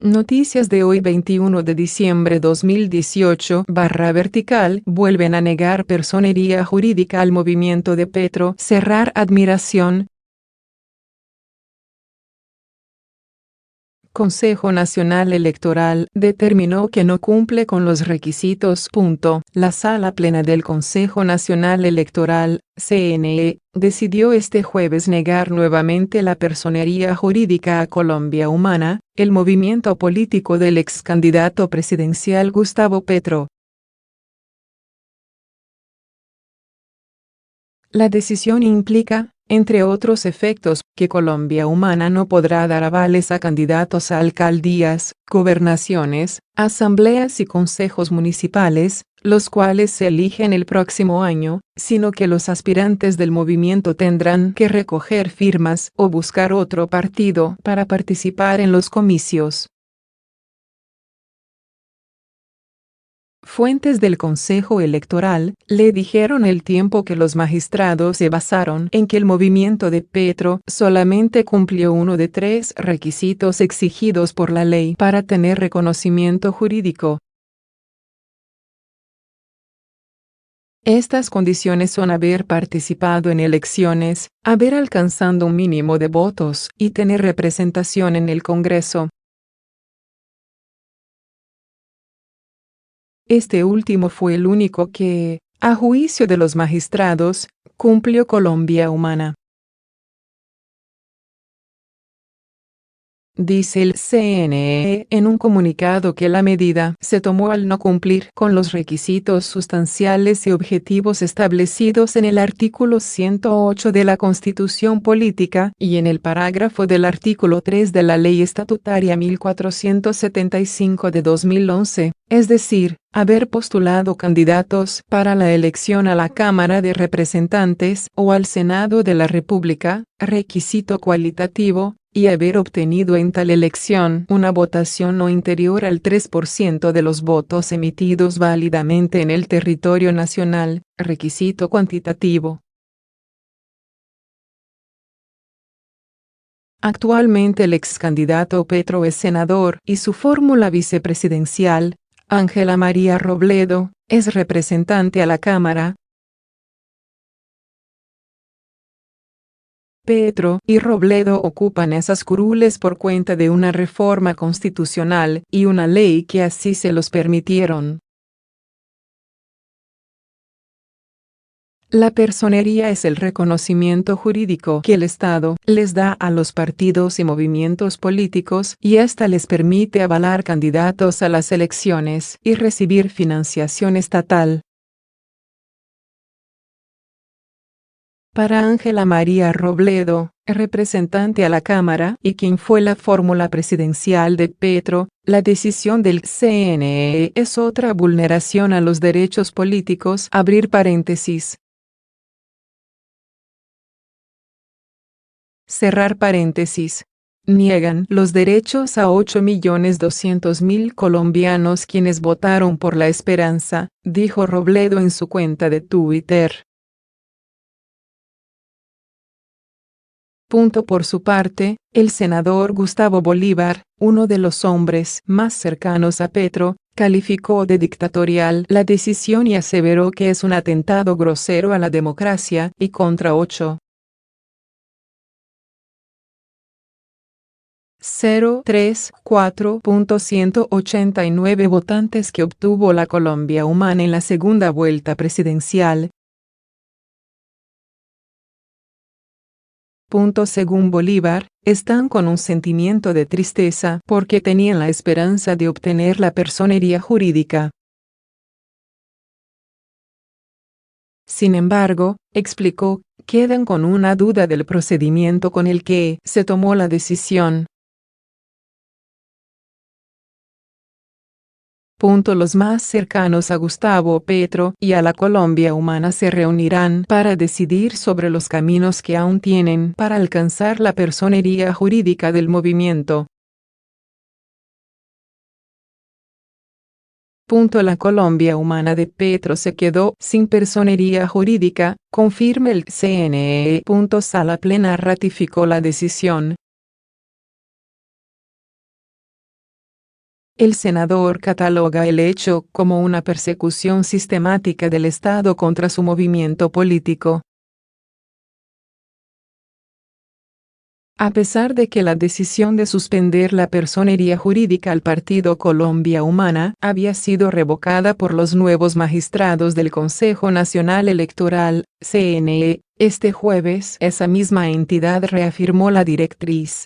Noticias de hoy 21 de diciembre 2018 /vertical vuelven a negar personería jurídica al movimiento de Petro. Cerrar admiración. Consejo Nacional Electoral determinó que no cumple con los requisitos. La Sala Plena del Consejo Nacional Electoral, CNE, decidió este jueves negar nuevamente la personería jurídica a Colombia Humana, el movimiento político del ex candidato presidencial Gustavo Petro. La decisión implica, entre otros efectos, que Colombia Humana no podrá dar avales a candidatos a alcaldías, gobernaciones, asambleas y consejos municipales, los cuales se eligen el próximo año, sino que los aspirantes del movimiento tendrán que recoger firmas o buscar otro partido para participar en los comicios. Fuentes del Consejo Electoral le dijeron El Tiempo que los magistrados se basaron en que el movimiento de Petro solamente cumplió uno de 3 requisitos exigidos por la ley para tener reconocimiento jurídico. Estas condiciones son haber participado en elecciones, haber alcanzado un mínimo de votos y tener representación en el Congreso. Este último fue el único que, a juicio de los magistrados, cumplió Colombia Humana. Dice el CNE en un comunicado que la medida se tomó al no cumplir con los requisitos sustanciales y objetivos establecidos en el artículo 108 de la Constitución Política y en el parágrafo del artículo 3 de la Ley Estatutaria 1475 de 2011, es decir, haber postulado candidatos para la elección a la Cámara de Representantes o al Senado de la República, requisito cualitativo, y haber obtenido en tal elección una votación no inferior al 3% de los votos emitidos válidamente en el territorio nacional, requisito cuantitativo. Actualmente el ex candidato Petro es senador y su fórmula vicepresidencial, Ángela María Robledo, es representante a la Cámara. Petro y Robledo ocupan esas curules por cuenta de una reforma constitucional y una ley que así se los permitieron. La personería es el reconocimiento jurídico que el Estado les da a los partidos y movimientos políticos y ésta les permite avalar candidatos a las elecciones y recibir financiación estatal. Para Ángela María Robledo, representante a la Cámara y quien fue la fórmula presidencial de Petro, la decisión del CNE es otra vulneración a los derechos políticos. Abrir paréntesis. Cerrar paréntesis. Niegan los derechos a 8.200.000 colombianos quienes votaron por La Esperanza, dijo Robledo en su cuenta de Twitter. Por su parte, el senador Gustavo Bolívar, uno de los hombres más cercanos a Petro, calificó de dictatorial la decisión y aseveró que es un atentado grosero a la democracia y contra 8.034.189 votantes que obtuvo la Colombia Humana en la segunda vuelta presidencial. Según Bolívar, están con un sentimiento de tristeza porque tenían la esperanza de obtener la personería jurídica. Sin embargo, explicó, quedan con una duda del procedimiento con el que se tomó la decisión. Los más cercanos a Gustavo Petro y a la Colombia Humana se reunirán para decidir sobre los caminos que aún tienen para alcanzar la personería jurídica del movimiento. La Colombia Humana de Petro se quedó sin personería jurídica, confirma el CNE. Sala Plena ratificó la decisión. El senador cataloga el hecho como una persecución sistemática del Estado contra su movimiento político. A pesar de que la decisión de suspender la personería jurídica al partido Colombia Humana había sido revocada por los nuevos magistrados del Consejo Nacional Electoral, CNE, este jueves esa misma entidad reafirmó la directriz.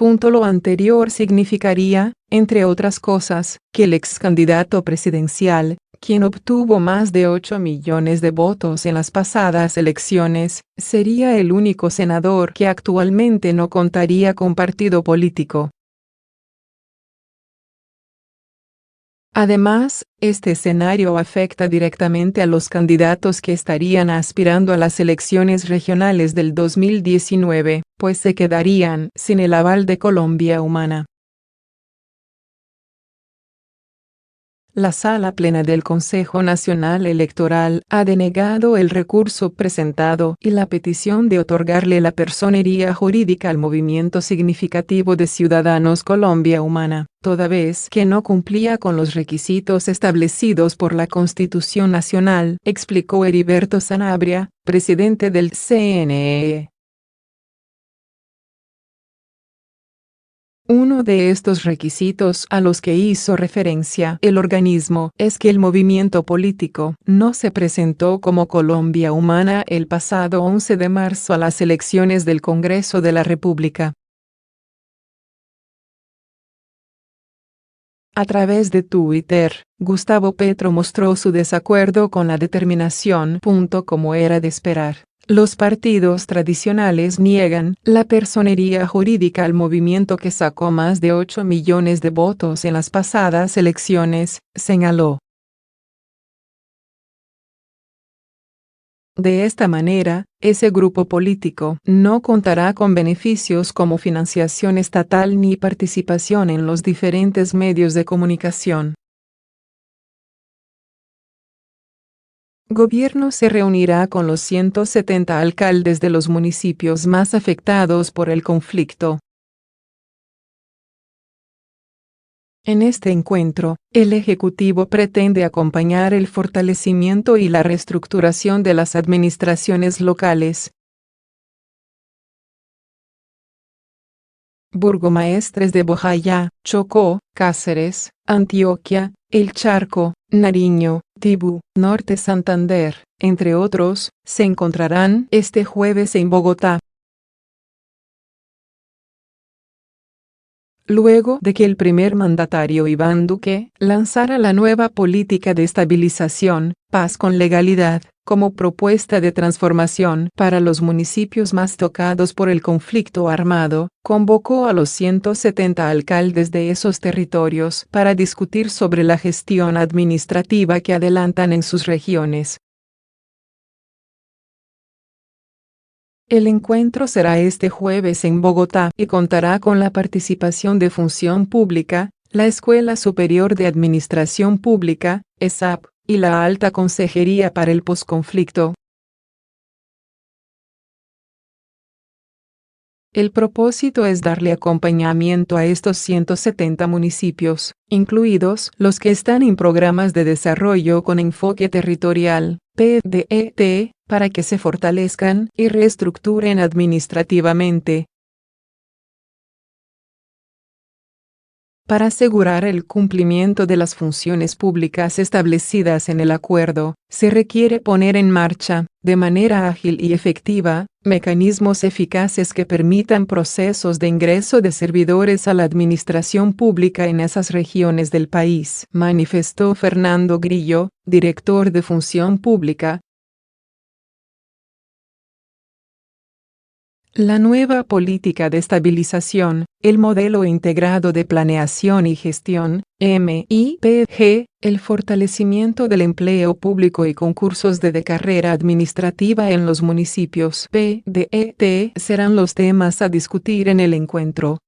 Lo anterior significaría, entre otras cosas, que el ex candidato presidencial, quien obtuvo más de 8 millones de votos en las pasadas elecciones, sería el único senador que actualmente no contaría con partido político. Además, este escenario afecta directamente a los candidatos que estarían aspirando a las elecciones regionales del 2019, pues se quedarían sin el aval de Colombia Humana. La Sala Plena del Consejo Nacional Electoral ha denegado el recurso presentado y la petición de otorgarle la personería jurídica al movimiento significativo de ciudadanos Colombia Humana, toda vez que no cumplía con los requisitos establecidos por la Constitución Nacional, explicó Heriberto Sanabria, presidente del CNE. Uno de estos requisitos a los que hizo referencia el organismo es que el movimiento político no se presentó como Colombia Humana el pasado 11 de marzo a las elecciones del Congreso de la República. A través de Twitter, Gustavo Petro mostró su desacuerdo con la determinación. Como era de esperar. Los partidos tradicionales niegan la personería jurídica al movimiento que sacó más de 8 millones de votos en las pasadas elecciones, señaló. De esta manera, ese grupo político no contará con beneficios como financiación estatal ni participación en los diferentes medios de comunicación. Gobierno se reunirá con los 170 alcaldes de los municipios más afectados por el conflicto. En este encuentro, el Ejecutivo pretende acompañar el fortalecimiento y la reestructuración de las administraciones locales. Burgomaestres de Bojayá, Chocó, Cáceres, Antioquia, El Charco, Nariño, Tibú, Norte Santander, entre otros, se encontrarán este jueves en Bogotá. Luego de que el primer mandatario Iván Duque lanzara la nueva política de estabilización, paz con legalidad, como propuesta de transformación para los municipios más tocados por el conflicto armado, convocó a los 170 alcaldes de esos territorios para discutir sobre la gestión administrativa que adelantan en sus regiones. El encuentro será este jueves en Bogotá y contará con la participación de Función Pública, la Escuela Superior de Administración Pública, ESAP, y la Alta Consejería para el Posconflicto. El propósito es darle acompañamiento a estos 170 municipios, incluidos los que están en programas de desarrollo con enfoque territorial, PDET, para que se fortalezcan y reestructuren administrativamente. Para asegurar el cumplimiento de las funciones públicas establecidas en el acuerdo, se requiere poner en marcha, de manera ágil y efectiva, mecanismos eficaces que permitan procesos de ingreso de servidores a la administración pública en esas regiones del país, manifestó Fernando Grillo, director de Función Pública. La nueva política de estabilización, el modelo integrado de planeación y gestión, MIPG, el fortalecimiento del empleo público y concursos de carrera administrativa en los municipios PDET serán los temas a discutir en el encuentro.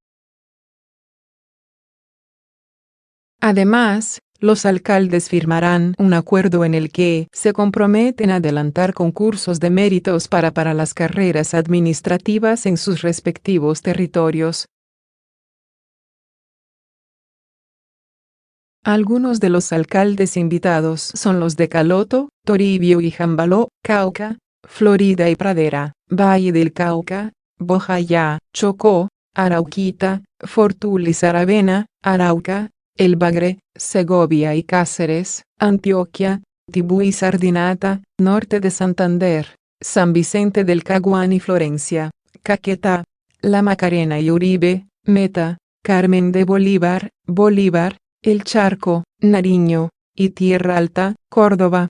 Además, los alcaldes firmarán un acuerdo en el que se comprometen a adelantar concursos de méritos para las carreras administrativas en sus respectivos territorios. Algunos de los alcaldes invitados son los de Caloto, Toribio y Jambaló, Cauca, Florida y Pradera, Valle del Cauca, Bojayá, Chocó, Arauquita, Fortul y Saravena, Arauca, El Bagre, Segovia y Cáceres, Antioquia, Tibú y Sardinata, norte de Santander, San Vicente del Caguán y Florencia, Caquetá, La Macarena y Uribe, Meta, Carmen de Bolívar, Bolívar, El Charco, Nariño, y Tierra Alta, Córdoba,